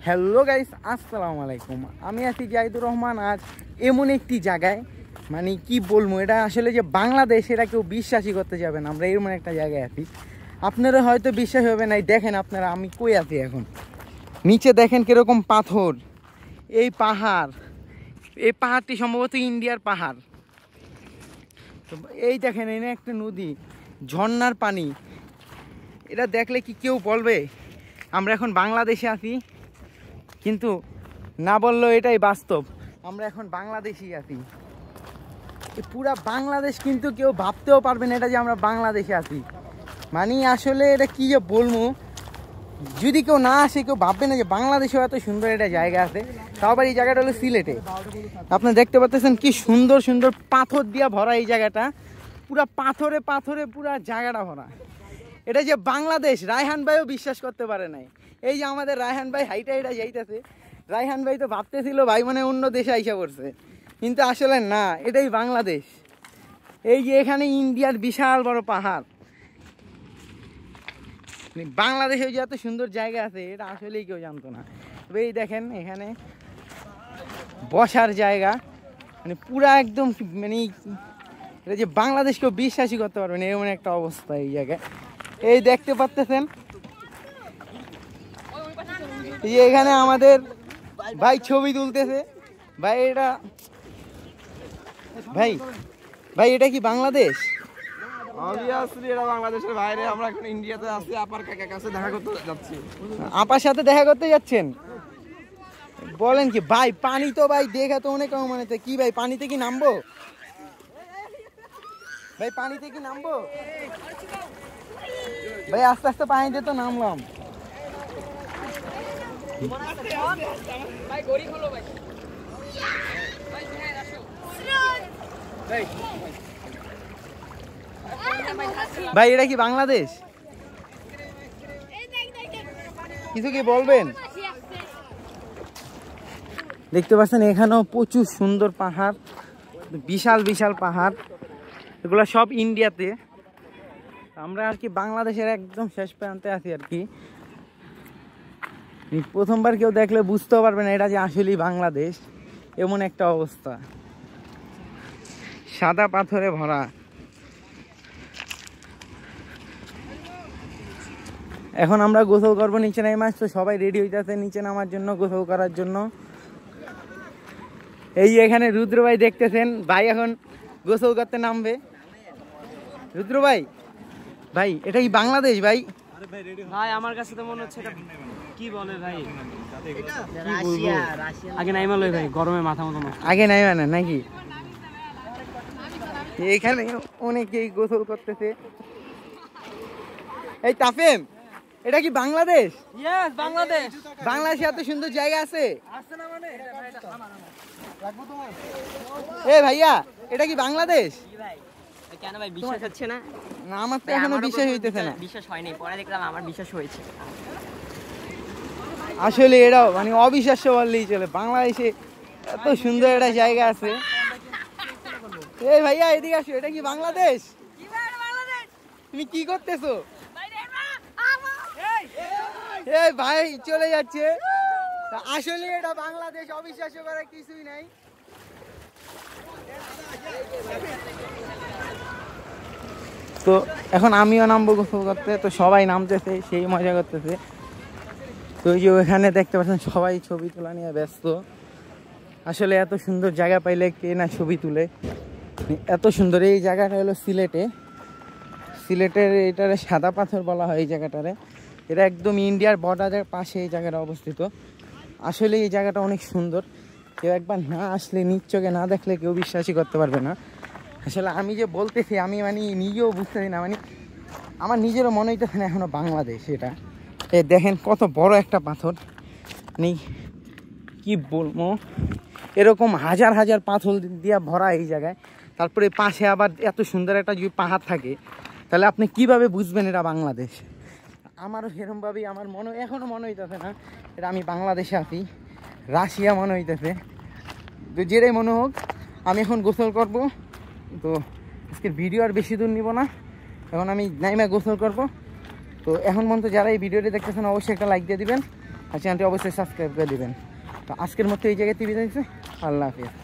Hello guys, আসসালামু আলাইকুম। আমি আছি জাহিদুর রহমান। আজ এমন একটি জায়গায়, মানে কি বলবো, এটা আসলে যে বাংলাদেশ, এটা কেউ বিশ্বাসই করতে যাবে না। আমরা এমন একটা জায়গায় আছি, আপনারা হয়তো বিশ্বাস হবে না। দেখেন আপনারা, আমি কই আছি এখন। নিচে দেখেন কিরকম পাথর, এই পাহাড়টি সম্ভবত ইন্ডিয়ার পাহাড়। তো এই দেখেন, এনে একটা নদী, ঝর্ণার পানি। এটা দেখলে কি কেউ বলবে আমরা এখন বাংলাদেশে আছি? কিন্তু না বললেও এটাই বাস্তব, আমরা এখন বাংলাদেশেই আছি। পুরা বাংলাদেশ, কিন্তু কেউ ভাবতেও পারবে না এটা যে আমরা বাংলাদেশে আছি। মানে আসলে এটা কি যে বলবো, যদি কেউ না আসে কেউ ভাববে না যে বাংলাদেশেও এত সুন্দর একটা জায়গা আছে। তাও আবার এই জায়গাটা হলো সিলেটে। আপনি দেখতে পাচ্ছেন কি সুন্দর সুন্দর পাথর দিয়ে ভরা এই জায়গাটা, পুরা পাথরে পাথরে পুরা জায়গাটা ভরা। এটা যে বাংলাদেশ, রায়হান ভাইও বিশ্বাস করতে পারে নাই। এই যে আমাদের রায়হান ভাই হাইটা যাইতেছে, রায়হান ভাই তো ভাবতেছিল ভাই মানে অন্য দেশে আইসা পড়ছে, কিন্তু আসলে না, এটাই বাংলাদেশ। এই যে এখানে ইন্ডিয়ার বিশাল বড় পাহাড়, বাংলাদেশে যে এত সুন্দর জায়গা আছে এটা আসলেই কেউ জানতো না। তবে এই দেখেন এখানে বসার জায়গা, মানে পুরা একদম, মানে এটা যে বাংলাদেশ কেউ বিশ্বাসই করতে পারবে না, এমন একটা অবস্থা এই জায়গায়। এই দেখতে পাচ্ছেন, এই যে এখানে আমাদের ভাই ছবি তুলতেছে। ভাই এটা ভাই এটা কি বাংলাদেশ? অবভিয়াসলি এটা বাংলাদেশের বাইরে। আমরা এখন ইন্ডিয়াতে আছি, আপার কাকার কাছে দেখা করতে যাচ্ছি। আপার সাথে দেখা করতে যাচ্ছেন? বলেন কি ভাই? পানি তো ভাই দেখা তো অনেক মানে কি ভাই, পানিতে কি নামবো? ভাই পানিতে কি নামবো? ভাই আস্তে আস্তে পানিতে তো নামলাম। ভাই এটা কি বাংলাদেশ? কিছু কি বলবেন? দেখতে পাচ্ছেন এখানেও প্রচুর সুন্দর পাহাড়, বিশাল বিশাল পাহাড়। এগুলো সব ইন্ডিয়াতে। আমরা আর কি বাংলাদেশের একদম শেষ প্রান্তে আছি আর কি। প্রথমবার কেউ দেখলে বুঝতেও পারবে না এটা যে আসলেই বাংলাদেশ, এমন একটা অবস্থা। সাদা পাথরে ভরা। এখন আমরা গোসল করবো, নিচে নেমে আসতো, সবাই রেডি হইতেছে নিচে নামার জন্য, গোসল করার জন্য। এই যে এখানে রুদ্র ভাই দেখতেছেন, ভাই এখন গোসল করতে নামবে। রুদ্র ভাই, ভাই এটা কি বাংলাদেশ? ভাই ভাই আমার কাছে তো মনে হচ্ছে এটা কি বলে ভাই, আগে নাইমা লই ভাই, গরমে মাথা মতো আগে নাইমা না নাকি? এখানে অনেকেই গোসল করতেছে। এই তাফেম, এটা কি বাংলাদেশ? ইয়েস বাংলাদেশ। বাংলাদেশে এত সুন্দর জায়গা আছে? এ ভাইয়া, এটা কি বাংলাদেশ? কেন ভাই বিশ্বাস হচ্ছে না? না, আমার তো এখনো বিশ্বাস হইতেছে না। বিশ্বাস হয়নি, পরে দেখলাম আমার বিশ্বাস হয়েছে। আসলে এটাও মানে অবিশ্বাস্য বললেই চলে, বাংলাদেশে এত সুন্দর একটা জায়গা আছে। এই ভাইয়া এদিকে আসো, এটা কি বাংলাদেশ? তুমি কি করতেছো? এই ভাই চলে যাচ্ছে। আসলে এটা বাংলাদেশ, অবিশ্বাস্য করার কিছুই নাই। তো এখন আমিও নামবো গোসল করতে, তো সবাই নামতেছে, সেই মজা করতেছে। তো ওই যে ওইখানে দেখতে পাচ্ছেন সবাই ছবি তোলা নিয়ে ব্যস্ত। আসলে এত সুন্দর জায়গা পাইলে কে না ছবি তুলে। এত সুন্দর এই জায়গাটা হলো সিলেটের এটারে সাদা পাথর বলা হয় এই জায়গাটারে। এটা একদম ইন্ডিয়ার বর্ডারের পাশে এই জায়গাটা অবস্থিত। আসলে এই জায়গাটা অনেক সুন্দর, কেউ একবার না আসলে, নিজ চোখে না দেখলে কেউ বিশ্বাসই করতে পারবে না। আসলে আমি যে বলতেছি, আমি মানে নিজেও বুঝতেছি না, মানে আমার নিজেরও মনে হইতেছে না এখনো বাংলাদেশ এটা। এই দেখেন কত বড় একটা পাথর, নেই কি বলবো, এরকম হাজার হাজার পাথর দিয়ে ভরা এই জায়গায়। তারপরে পাশে আবার এত সুন্দর একটা যদি পাহাড় থাকে, তাহলে আপনি কিভাবে বুঝবেন এটা বাংলাদেশ? আমারও সেরকমভাবেই আমার এখনও মনে হইতেছে না এটা আমি বাংলাদেশে আছি, রাশিয়া মনে হইতেছে। তো যেটাই মনে হোক, আমি এখন গোসল করব। তো আজকের ভিডিও আর বেশি দূর নিব না, এখন আমি নাইমা গোসল করব। তো এখন পর্যন্ত যারা এই ভিডিওটি দেখতেছেন অবশ্যই একটা লাইক দিয়ে দিবেন। আর চ্যানেলটি অবশ্যই সাবস্ক্রাইব করে দেবেন। তো আজকের মতো এই জায়গায় টিভি দেখছে, আল্লাহ হাফিজ।